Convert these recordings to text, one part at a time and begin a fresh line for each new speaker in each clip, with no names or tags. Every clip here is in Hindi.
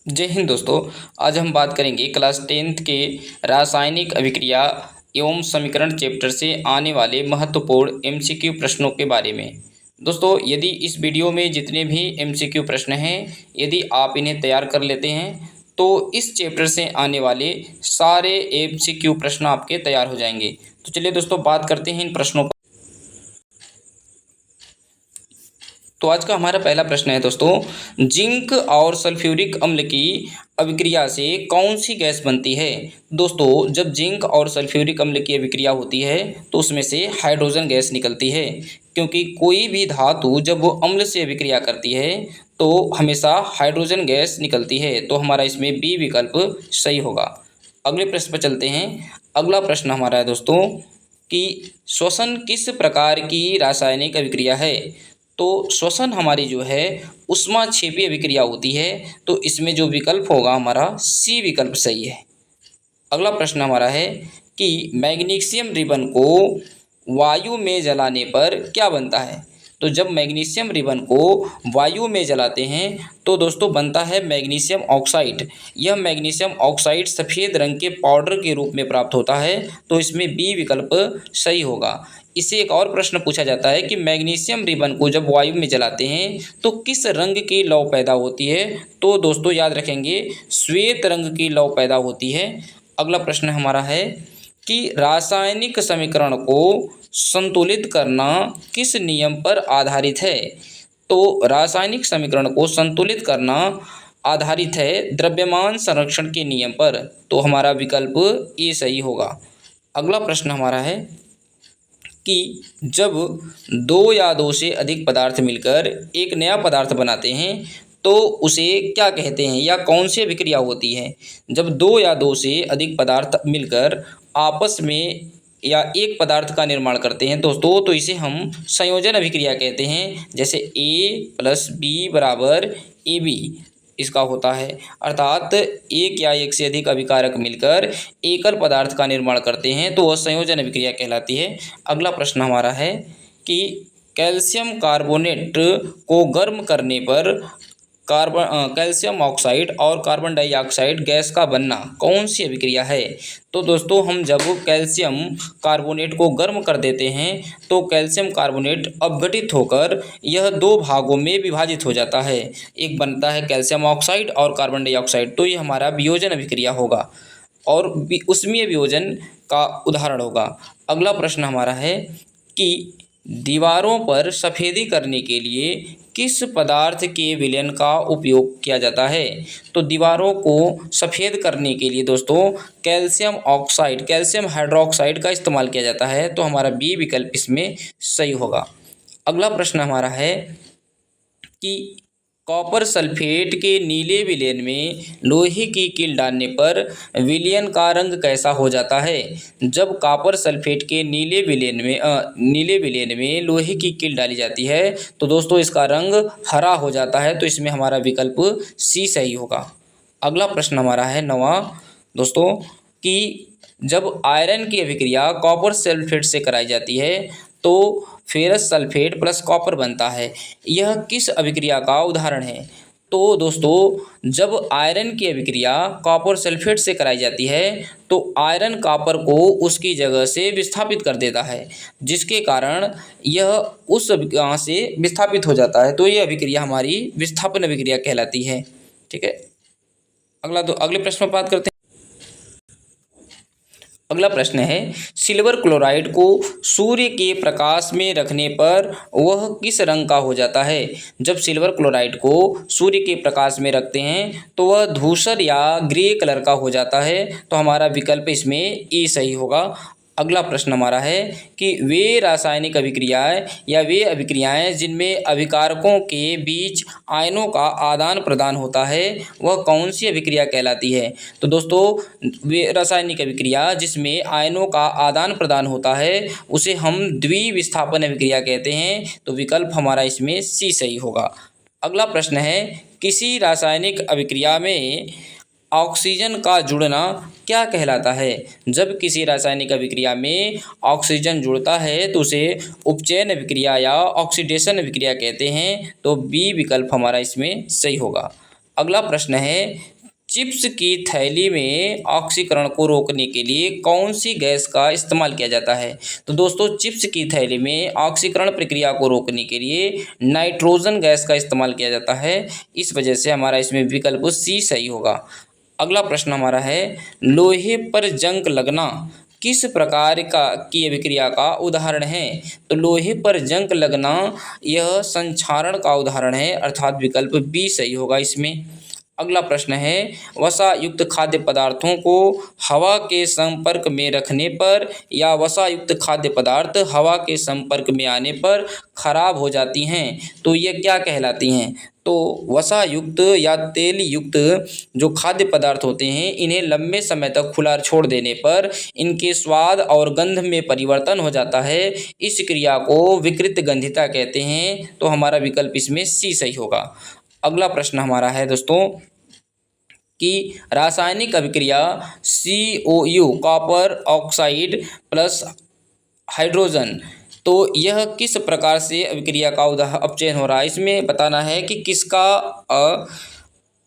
जय हिंद दोस्तों। आज हम बात करेंगे क्लास 10th के रासायनिक अभिक्रिया एवं समीकरण चैप्टर से आने वाले महत्वपूर्ण एमसीक्यू प्रश्नों के बारे में। दोस्तों, यदि इस वीडियो में जितने भी एमसीक्यू प्रश्न हैं, यदि आप इन्हें तैयार कर लेते हैं तो इस चैप्टर से आने वाले सारे एमसीक्यू प्रश्न आपके तैयार हो जाएंगे। तो चलिए दोस्तों, बात करते हैं इन प्रश्नों पर। तो आज का हमारा पहला प्रश्न है दोस्तों, जिंक और सल्फ्यूरिक अम्ल की अभिक्रिया से कौन सी गैस बनती है। दोस्तों, जब जिंक और सल्फ्यूरिक अम्ल की अभिक्रिया होती है तो उसमें से हाइड्रोजन गैस निकलती है, क्योंकि कोई भी धातु जब वो अम्ल से अभिक्रिया करती है तो हमेशा हाइड्रोजन गैस निकलती है। तो हमारा इसमें बी विकल्प सही होगा। अगले प्रश्न पर चलते हैं। अगला प्रश्न हमारा है दोस्तों कि श्वसन किस प्रकार की रासायनिक अभिक्रिया है। तो श्वसन हमारी जो है ऊष्माक्षेपी अभिक्रिया होती है। तो इसमें जो विकल्प होगा हमारा सी विकल्प सही है। अगला प्रश्न हमारा है कि मैग्नीशियम रिबन को वायु में जलाने पर क्या बनता है। तो जब मैग्नीशियम रिबन को वायु में जलाते हैं तो दोस्तों बनता है मैग्नीशियम ऑक्साइड। यह मैग्नीशियम ऑक्साइड सफ़ेद रंग के पाउडर के रूप में प्राप्त होता है। तो इसमें बी विकल्प सही होगा। इससे एक और प्रश्न पूछा जाता है कि मैग्नीशियम रिबन को जब वायु में जलाते हैं तो किस रंग की लौ पैदा होती है। तो दोस्तों याद रखेंगे, श्वेत रंग की लौ पैदा होती है। अगला प्रश्न हमारा है कि रासायनिक समीकरण को संतुलित करना किस नियम पर आधारित है। तो रासायनिक समीकरण को संतुलित करना आधारित है द्रव्यमान संरक्षण के नियम पर। तो हमारा विकल्प ए सही होगा। अगला प्रश्न हमारा है कि जब दो या दो से अधिक पदार्थ मिलकर एक नया पदार्थ बनाते हैं तो उसे क्या कहते हैं या कौन सी अभिक्रिया होती है। जब दो या दो से अधिक पदार्थ मिलकर आपस में या एक पदार्थ का निर्माण करते हैं दोस्तों, तो इसे हम संयोजन अभिक्रिया कहते हैं। जैसे A+B=AB इसका होता है, अर्थात एक या एक से अधिक अभिकारक मिलकर एकल पदार्थ का निर्माण करते हैं तो वह संयोजन अभिक्रिया कहलाती है। अगला प्रश्न हमारा है कि कैल्शियम कार्बोनेट को गर्म करने पर कैल्शियम ऑक्साइड और कार्बन डाइऑक्साइड गैस का बनना कौन सी अभिक्रिया है। तो दोस्तों, हम जब कैल्शियम कार्बोनेट को गर्म कर देते हैं तो कैल्शियम कार्बोनेट अपघटित होकर यह दो भागों में विभाजित हो जाता है। एक बनता है कैल्शियम ऑक्साइड और कार्बन डाइऑक्साइड। तो ये हमारा वियोजन अभिक्रिया होगा और उष्मीय वियोजन का उदाहरण होगा। अगला प्रश्न हमारा है कि दीवारों पर सफ़ेदी करने के लिए किस पदार्थ के विलयन का उपयोग किया जाता है। तो दीवारों को सफ़ेद करने के लिए दोस्तों कैल्शियम ऑक्साइड, कैल्शियम हाइड्रोक्साइड का इस्तेमाल किया जाता है। तो हमारा बी विकल्प इसमें सही होगा। अगला प्रश्न हमारा है कि कॉपर सल्फेट के नीले विलयन में लोहे की कील डालने पर विलयन का रंग कैसा हो जाता है। जब कॉपर सल्फेट के नीले विलयन में लोहे की कील डाली जाती है तो दोस्तों इसका रंग हरा हो जाता है। तो इसमें हमारा विकल्प सी सही होगा। अगला प्रश्न हमारा है 9वां दोस्तों कि जब आयरन की अभिक्रिया कॉपर सल्फेट से कराई जाती है तो फेरस सल्फेट प्लस कॉपर बनता है। यह किस अभिक्रिया का उदाहरण है। तो दोस्तों, जब आयरन की अभिक्रिया कॉपर सल्फेट से कराई जाती है तो आयरन कॉपर को उसकी जगह से विस्थापित कर देता है, जिसके कारण यह उस अभिक्रिया से विस्थापित हो जाता है। तो यह अभिक्रिया हमारी विस्थापन अभिक्रिया कहलाती है। ठीक है। अगले प्रश्न पर बात करते हैं। अगला प्रश्न है, सिल्वर क्लोराइड को सूर्य के प्रकाश में रखने पर वह किस रंग का हो जाता है। जब सिल्वर क्लोराइड को सूर्य के प्रकाश में रखते हैं तो वह धूसर या ग्रे कलर का हो जाता है। तो हमारा विकल्प इसमें ए सही होगा। अगला प्रश्न हमारा है कि वे रासायनिक अभिक्रियाएं या वे अभिक्रियाएं जिनमें अभिकारकों के बीच आयनों का आदान प्रदान होता है वह कौन सी अभिक्रिया कहलाती है। तो दोस्तों, वे रासायनिक अभिक्रिया जिसमें आयनों का आदान प्रदान होता है उसे हम द्विविस्थापन अभिक्रिया कहते हैं। तो विकल्प हमारा इसमें सी सही होगा। अगला प्रश्न है, किसी रासायनिक अभिक्रिया में ऑक्सीजन का जुड़ना क्या कहलाता है। जब किसी रासायनिक अभिक्रिया में ऑक्सीजन जुड़ता है तो उसे उपचयन अभिक्रिया या ऑक्सीडेशन अभिक्रिया कहते हैं। तो बी विकल्प हमारा इसमें सही होगा। अगला प्रश्न है चिप्स की थैली में ऑक्सीकरण को रोकने के लिए कौन सी गैस का इस्तेमाल किया जाता है? तो दोस्तों चिप्स की थैली में ऑक्सीकरण प्रक्रिया को रोकने के लिए नाइट्रोजन गैस का इस्तेमाल किया जाता है। इस वजह से हमारा इसमें विकल्प सी सही होगा। अगला प्रश्न हमारा है, लोहे पर जंग लगना किस प्रकार का की अभिक्रिया का उदाहरण है? तो लोहे पर जंग लगना यह संक्षारण का उदाहरण है, अर्थात विकल्प बी सही होगा इसमें। अगला प्रश्न है, वसा युक्त खाद्य पदार्थों को हवा के संपर्क में रखने पर या वसा युक्त खाद्य पदार्थ हवा के संपर्क में आने पर खराब हो जाती हैं, तो ये क्या कहलाती हैं? तो वसा युक्त या तेल युक्त जो खाद्य पदार्थ होते हैं, इन्हें लंबे समय तक खुला छोड़ देने पर इनके स्वाद और गंध में परिवर्तन हो जाता है। इस क्रिया को विकृत गंधिता कहते हैं। तो हमारा विकल्प इसमें सी सही होगा। अगला प्रश्न हमारा है दोस्तों कि रासायनिक अभिक्रिया COU copper oxide plus hydrogen, तो यह किस प्रकार से अभिक्रिया का अपचयन हो रहा है? इसमें बताना है कि किसका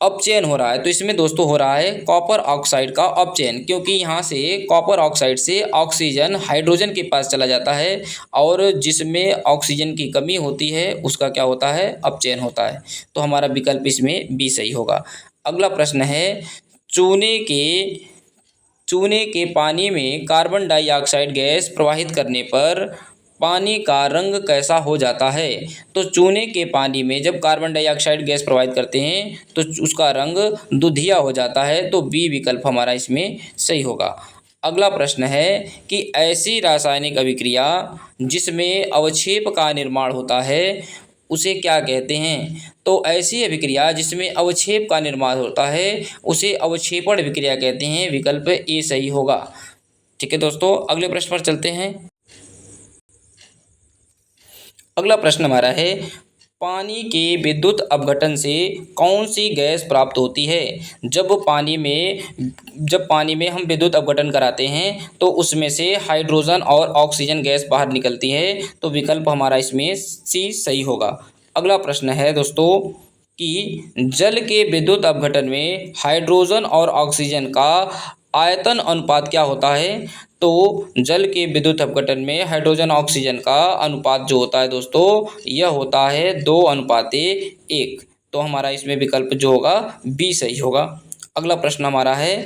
अपचयन हो रहा है। तो इसमें दोस्तों हो रहा है कॉपर ऑक्साइड का अपचयन, क्योंकि यहाँ से कॉपर ऑक्साइड से ऑक्सीजन हाइड्रोजन के पास चला जाता है और जिसमें ऑक्सीजन की कमी होती है उसका क्या होता है? अपचयन होता है। तो हमारा विकल्प इसमें बी सही होगा। अगला प्रश्न है, चूने के पानी में कार्बन डाइऑक्साइड गैस प्रवाहित करने पर पानी का रंग कैसा हो जाता है? तो चूने के पानी में जब कार्बन डाइऑक्साइड गैस प्रवाहित करते हैं तो उसका रंग दुधिया हो जाता है। तो बी विकल्प हमारा इसमें सही होगा। अगला प्रश्न है कि ऐसी रासायनिक अभिक्रिया जिसमें अवक्षेप का निर्माण होता है उसे क्या कहते हैं? तो ऐसी अभिक्रिया जिसमें अवक्षेप का निर्माण होता है उसे अवक्षेपण अभिक्रिया कहते हैं। विकल्प ए सही होगा। ठीक है दोस्तों, अगले प्रश्न पर चलते हैं। अगला प्रश्न हमारा है, पानी के विद्युत अपघटन से कौन सी गैस प्राप्त होती है? जब पानी में हम विद्युत अपघटन कराते हैं तो उसमें से हाइड्रोजन और ऑक्सीजन गैस बाहर निकलती है। तो विकल्प हमारा इसमें सी सही होगा। अगला प्रश्न है दोस्तों कि जल के विद्युत अपघटन में हाइड्रोजन और ऑक्सीजन का आयतन अनुपात क्या होता है? तो जल के विद्युत अपघटन में हाइड्रोजन ऑक्सीजन का अनुपात जो होता है दोस्तों, यह होता है 2:1। तो हमारा इसमें विकल्प जो होगा बी सही होगा। अगला प्रश्न हमारा है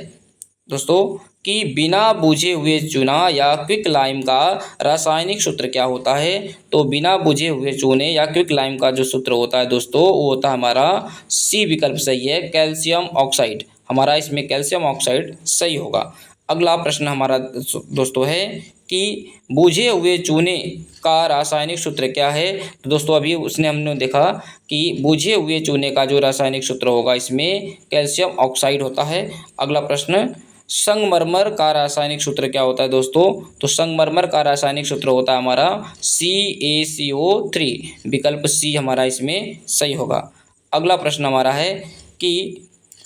दोस्तों कि बिना बुझे हुए चूना या क्विक लाइम का रासायनिक सूत्र क्या होता है? तो बिना बुझे हुए चूने या क्विक लाइम का जो सूत्र होता है दोस्तों, वो होता है हमारा सी विकल्प सही है, कैल्शियम ऑक्साइड। हमारा इसमें कैल्शियम ऑक्साइड सही होगा। अगला प्रश्न हमारा दोस्तों है कि बुझे हुए चूने का रासायनिक सूत्र क्या है? तो दोस्तों अभी हमने देखा कि बुझे हुए चूने का जो रासायनिक सूत्र होगा इसमें कैल्शियम ऑक्साइड होता है। अगला प्रश्न, संगमरमर का रासायनिक सूत्र क्या होता है दोस्तों? तो संगमरमर का रासायनिक सूत्र होता है हमारा CaCO3। विकल्प सी हमारा इसमें सही होगा। अगला प्रश्न हमारा है कि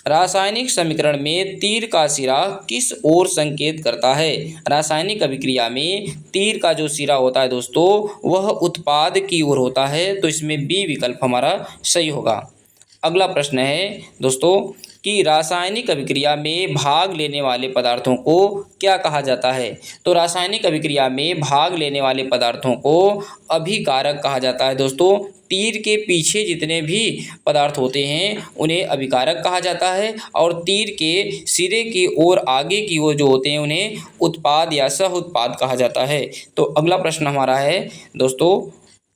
रासायनिक समीकरण में तीर का सिरा किस ओर संकेत करता है? रासायनिक अभिक्रिया में तीर का जो सिरा होता है दोस्तों, वह उत्पाद की ओर होता है। तो इसमें बी विकल्प हमारा सही होगा। अगला प्रश्न है दोस्तों कि रासायनिक अभिक्रिया में भाग लेने वाले पदार्थों को क्या कहा जाता है? तो रासायनिक अभिक्रिया में भाग लेने वाले पदार्थों को अभिकारक कहा जाता है दोस्तों। तीर के पीछे जितने भी पदार्थ होते हैं उन्हें अभिकारक कहा जाता है और तीर के सिरे की ओर आगे की ओर जो होते हैं उन्हें उत्पाद या सह उत्पाद कहा जाता है। तो अगला प्रश्न हमारा है दोस्तों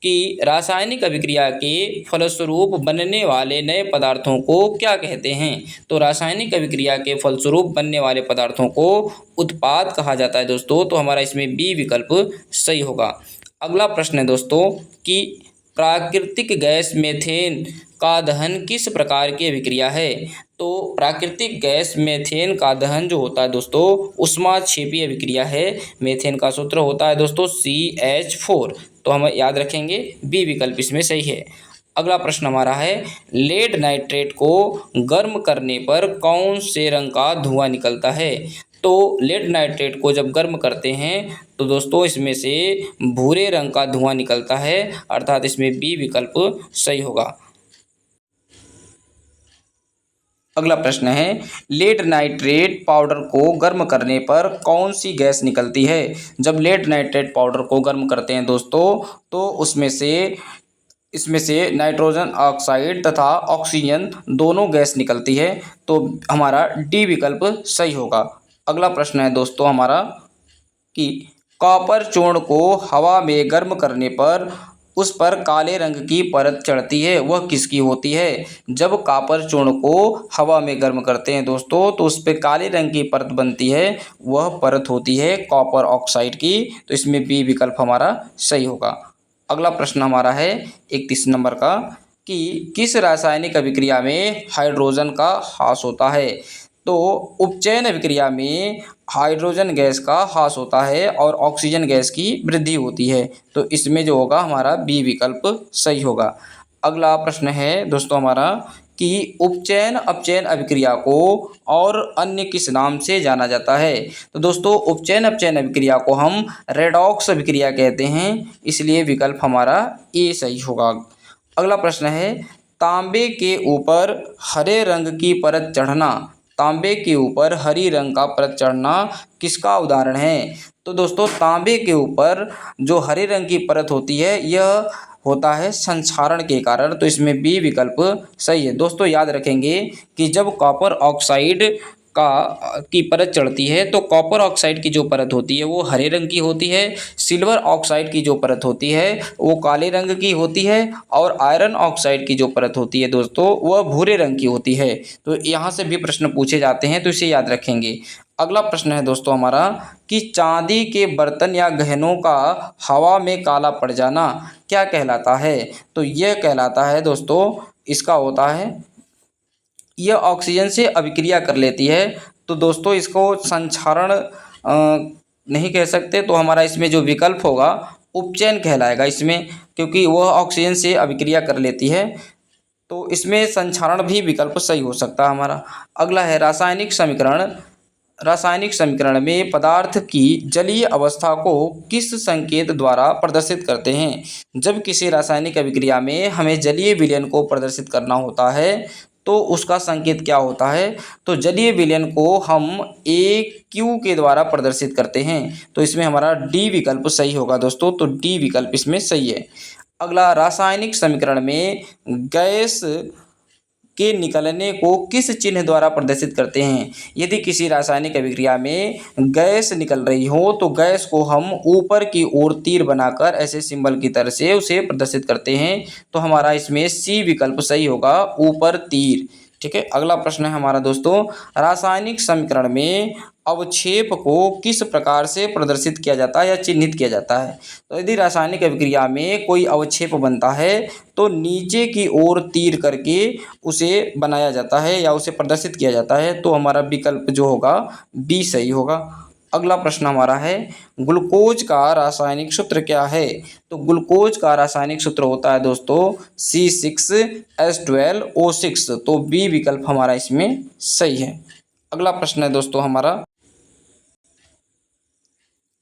कि रासायनिक अभिक्रिया के फलस्वरूप बनने वाले नए पदार्थों को क्या कहते हैं? तो रासायनिक अभिक्रिया के फलस्वरूप बनने वाले पदार्थों को उत्पाद कहा जाता है दोस्तों। तो हमारा इसमें बी विकल्प सही होगा। अगला प्रश्न है दोस्तों कि प्राकृतिक गैस मेथेन का दहन किस प्रकार की अभिक्रिया है? तो प्राकृतिक गैस मेथेन का दहन जो होता है दोस्तों ऊष्माक्षेपी अभिक्रिया है। मेथेन का सूत्र होता है दोस्तों CH4। तो हम याद रखेंगे बी विकल्प इसमें सही है। अगला प्रश्न हमारा है, लेड नाइट्रेट को गर्म करने पर कौन से रंग का धुआं निकलता है? तो लेड नाइट्रेट को जब गर्म करते हैं तो दोस्तों इसमें से भूरे रंग का धुआं निकलता है, अर्थात इसमें बी विकल्प सही होगा। अगला प्रश्न है, लेड नाइट्रेट पाउडर को गर्म करने पर कौन सी गैस निकलती है? जब लेड नाइट्रेट पाउडर को गर्म करते हैं दोस्तों, तो इसमें से नाइट्रोजन ऑक्साइड तथा ऑक्सीजन दोनों गैस निकलती है। तो हमारा डी विकल्प सही होगा। अगला प्रश्न है दोस्तों हमारा कि कॉपर चूर्ण को हवा में गर्म करने पर उस पर काले रंग की परत चढ़ती है, वह किसकी होती है? जब कॉपर चूर्ण को हवा में गर्म करते हैं दोस्तों, तो उस पर काले रंग की परत बनती है, वह परत होती है कॉपर ऑक्साइड की। तो इसमें बी विकल्प हमारा सही होगा। अगला प्रश्न हमारा है 31 नंबर का कि किस रासायनिक अभिक्रिया में हाइड्रोजन का ह्रास होता है? तो उपचयन अभिक्रिया में हाइड्रोजन गैस का ह्रास होता है और ऑक्सीजन गैस की वृद्धि होती है। तो इसमें जो होगा हमारा बी विकल्प सही होगा। अगला प्रश्न है दोस्तों हमारा कि उपचयन अपचयन अभिक्रिया को और अन्य किस नाम से जाना जाता है? तो दोस्तों उपचयन अपचयन अभिक्रिया को हम रेडॉक्स अभिक्रिया कहते हैं, इसलिए विकल्प हमारा ए सही होगा। अगला प्रश्न है, तांबे के ऊपर हरे रंग की परत चढ़ना, तांबे के ऊपर हरी रंग का परत चढ़ना किसका उदाहरण है? तो दोस्तों तांबे के ऊपर जो हरे रंग की परत होती है, यह होता है संक्षारण के कारण। तो इसमें बी विकल्प सही है। दोस्तों याद रखेंगे कि जब कॉपर ऑक्साइड की परत चढ़ती है, तो कॉपर ऑक्साइड की जो परत होती है वो हरे रंग की होती है, सिल्वर ऑक्साइड की जो परत होती है वो काले रंग की होती है, और आयरन ऑक्साइड की जो परत होती है दोस्तों वह भूरे रंग की होती है। तो यहाँ से भी प्रश्न पूछे जाते हैं, तो इसे याद रखेंगे। अगला प्रश्न है दोस्तों हमारा कि चांदी के बर्तन या गहनों का हवा में काला पड़ जाना क्या कहलाता है? तो यह कहलाता है दोस्तों, इसका होता है, यह ऑक्सीजन से अभिक्रिया कर लेती है। तो दोस्तों इसको संक्षारण नहीं कह सकते, तो हमारा इसमें जो विकल्प होगा उपचयन कहलाएगा इसमें, क्योंकि वह ऑक्सीजन से अभिक्रिया कर लेती है। तो इसमें संक्षारण भी विकल्प सही हो सकता है हमारा। अगला है रासायनिक समीकरण। रासायनिक समीकरण में पदार्थ की जलीय अवस्था को किस संकेत द्वारा प्रदर्शित करते हैं? जब किसी रासायनिक अभिक्रिया में हमें जलीय विलयन को प्रदर्शित करना होता है, तो उसका संकेत क्या होता है? तो जलीय विलयन को हम AQ के द्वारा प्रदर्शित करते हैं। तो इसमें हमारा डी विकल्प सही होगा दोस्तों। तो डी विकल्प इसमें सही है। अगला, रासायनिक समीकरण में गैस के निकलने को किस चिन्ह द्वारा प्रदर्शित करते हैं? यदि किसी रासायनिक अभिक्रिया में गैस निकल रही हो, तो गैस को हम ऊपर की ओर तीर बनाकर ऐसे सिंबल की तरह से उसे प्रदर्शित करते हैं। तो हमारा इसमें सी विकल्प सही होगा, ऊपर तीर। ठीक है। अगला प्रश्न है हमारा दोस्तों, रासायनिक समीकरण में अवक्षेप को किस प्रकार से प्रदर्शित किया जाता है या चिन्हित किया जाता है? तो यदि रासायनिक अभिक्रिया में कोई अवक्षेप बनता है, तो नीचे की ओर तीर करके उसे बनाया जाता है या उसे प्रदर्शित किया जाता है। तो हमारा विकल्प जो होगा बी सही होगा। अगला प्रश्न हमारा है, ग्लूकोज का रासायनिक सूत्र क्या है? तो ग्लूकोज का रासायनिक सूत्र होता है दोस्तों C6H12O6। तो बी विकल्प हमारा इसमें सही है। अगला प्रश्न है दोस्तों हमारा,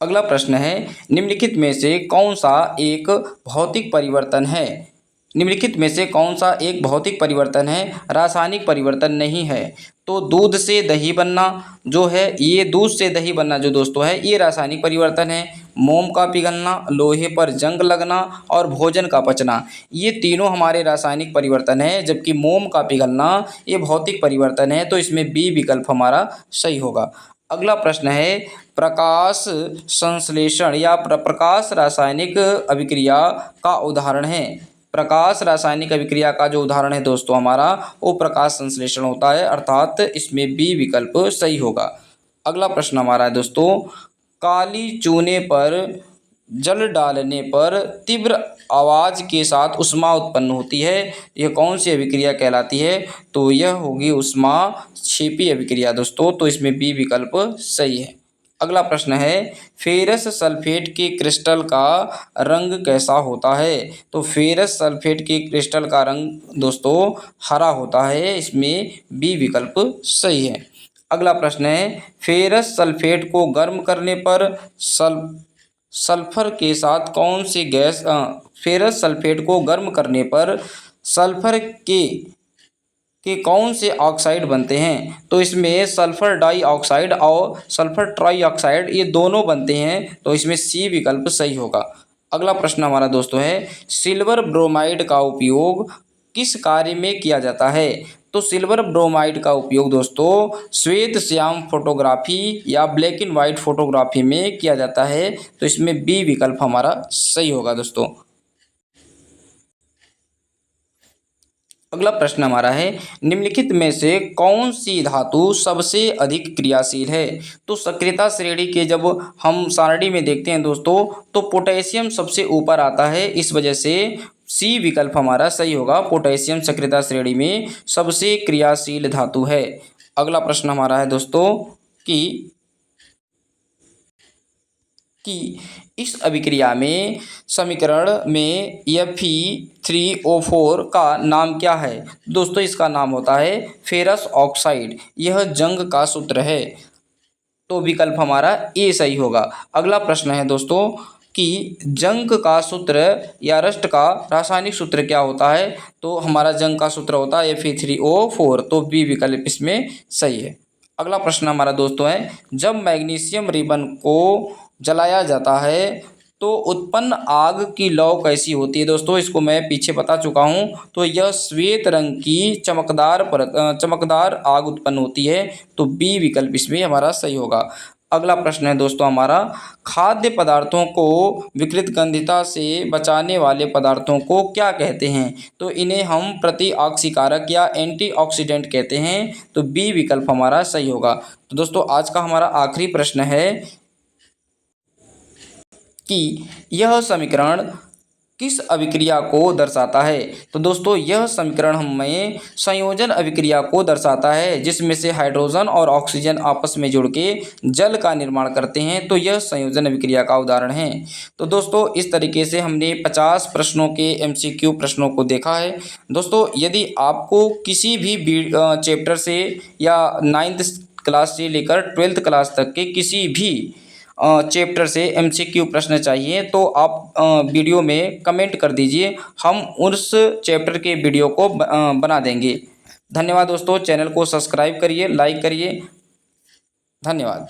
अगला प्रश्न है, निम्नलिखित में से कौन सा एक भौतिक परिवर्तन है? निम्नलिखित में से कौन सा एक भौतिक परिवर्तन है, रासायनिक परिवर्तन नहीं है? तो दूध से दही बनना जो है, ये दूध से दही बनना जो दोस्तों है, ये रासायनिक परिवर्तन है। मोम का पिघलना, लोहे पर जंग लगना और भोजन का पचना, ये तीनों हमारे रासायनिक परिवर्तन है, जबकि मोम का पिघलना ये भौतिक परिवर्तन है। तो इसमें बी विकल्प हमारा सही होगा। अगला प्रश्न है, प्रकाश संश्लेषण या प्रकाश रासायनिक अभिक्रिया का उदाहरण है। प्रकाश रासायनिक अभिक्रिया का जो उदाहरण है दोस्तों हमारा, वो प्रकाश संश्लेषण होता है, अर्थात इसमें बी विकल्प सही होगा। अगला प्रश्न हमारा है दोस्तों, काली चूने पर जल डालने पर तीव्र आवाज़ के साथ ऊष्मा उत्पन्न होती है, यह कौन सी अभिक्रिया कहलाती है? तो यह होगी ऊष्मा क्षेपी अभिक्रिया दोस्तों। तो इसमें बी विकल्प सही है। अगला प्रश्न है, फेरस सल्फेट के क्रिस्टल का रंग कैसा होता है? तो फेरस सल्फेट के क्रिस्टल का रंग दोस्तों हरा होता है, इसमें बी विकल्प सही है। अगला प्रश्न है, फेरस सल्फेट को गर्म करने पर सल्फर के साथ कौन सी गैस फेरस सल्फेट को गर्म करने पर सल्फर के कि कौन से ऑक्साइड बनते हैं? तो इसमें सल्फर डाइऑक्साइड और सल्फर ट्राइऑक्साइड ये दोनों बनते हैं, तो इसमें सी विकल्प सही होगा। अगला प्रश्न हमारा दोस्तों है, सिल्वर ब्रोमाइड का उपयोग किस कार्य में किया जाता है? तो सिल्वर ब्रोमाइड का उपयोग दोस्तों श्वेत श्याम फोटोग्राफी या ब्लैक एंड वाइट फोटोग्राफी में किया जाता है, तो इसमें बी विकल्प हमारा सही होगा दोस्तों। अगला प्रश्न हमारा है, निम्नलिखित में से कौन सी धातु सबसे अधिक क्रियाशील है? तो सक्रियता श्रेणी के जब हम सारणी में देखते हैं दोस्तों, तो पोटेशियम सबसे ऊपर आता है, इस वजह से सी विकल्प हमारा सही होगा। पोटेशियम सक्रियता श्रेणी में सबसे क्रियाशील धातु है। अगला प्रश्न हमारा है दोस्तों कि इस अभिक्रिया में समीकरण में Fe3O4 का नाम क्या है? दोस्तों इसका नाम होता है फेरस ऑक्साइड। यह जंग का सूत्र है, तो विकल्प हमारा ए सही होगा। अगला प्रश्न है दोस्तों कि जंग का सूत्र या रस्ट का रासायनिक सूत्र क्या होता है? तो हमारा जंग का सूत्र होता है Fe3O4, तो बी विकल्प इसमें सही है। अगला प्रश्न हमारा दोस्तों है, जब मैग्नीशियम रिबन को जलाया जाता है तो उत्पन्न आग की लौ कैसी होती है? दोस्तों इसको मैं पीछे बता चुका हूँ, तो यह श्वेत रंग की चमकदार आग उत्पन्न होती है, तो बी विकल्प इसमें हमारा सही होगा। अगला प्रश्न है दोस्तों हमारा, खाद्य पदार्थों को विकृत गंधिता से बचाने वाले पदार्थों को क्या कहते हैं? तो इन्हें हम प्रतिऑक्सीकारक या एंटीऑक्सीडेंट कहते हैं, तो बी विकल्प हमारा सही होगा। तो दोस्तों आज का हमारा आखिरी प्रश्न है कि यह समीकरण किस अभिक्रिया को दर्शाता है? तो दोस्तों यह समीकरण हमें संयोजन अभिक्रिया को दर्शाता है, जिसमें से हाइड्रोजन और ऑक्सीजन आपस में जुड़ के जल का निर्माण करते हैं, तो यह संयोजन अभिक्रिया का उदाहरण है। तो दोस्तों इस तरीके से हमने 50 प्रश्नों के MCQ प्रश्नों को देखा है। दोस्तों यदि आपको किसी भी चैप्टर से या 9th क्लास से लेकर 12th क्लास तक के किसी भी चैप्टर से MCQ प्रश्न चाहिए, तो आप वीडियो में कमेंट कर दीजिए, हम उस चैप्टर के वीडियो को बना देंगे। धन्यवाद दोस्तों, चैनल को सब्सक्राइब करिए, लाइक करिए। धन्यवाद।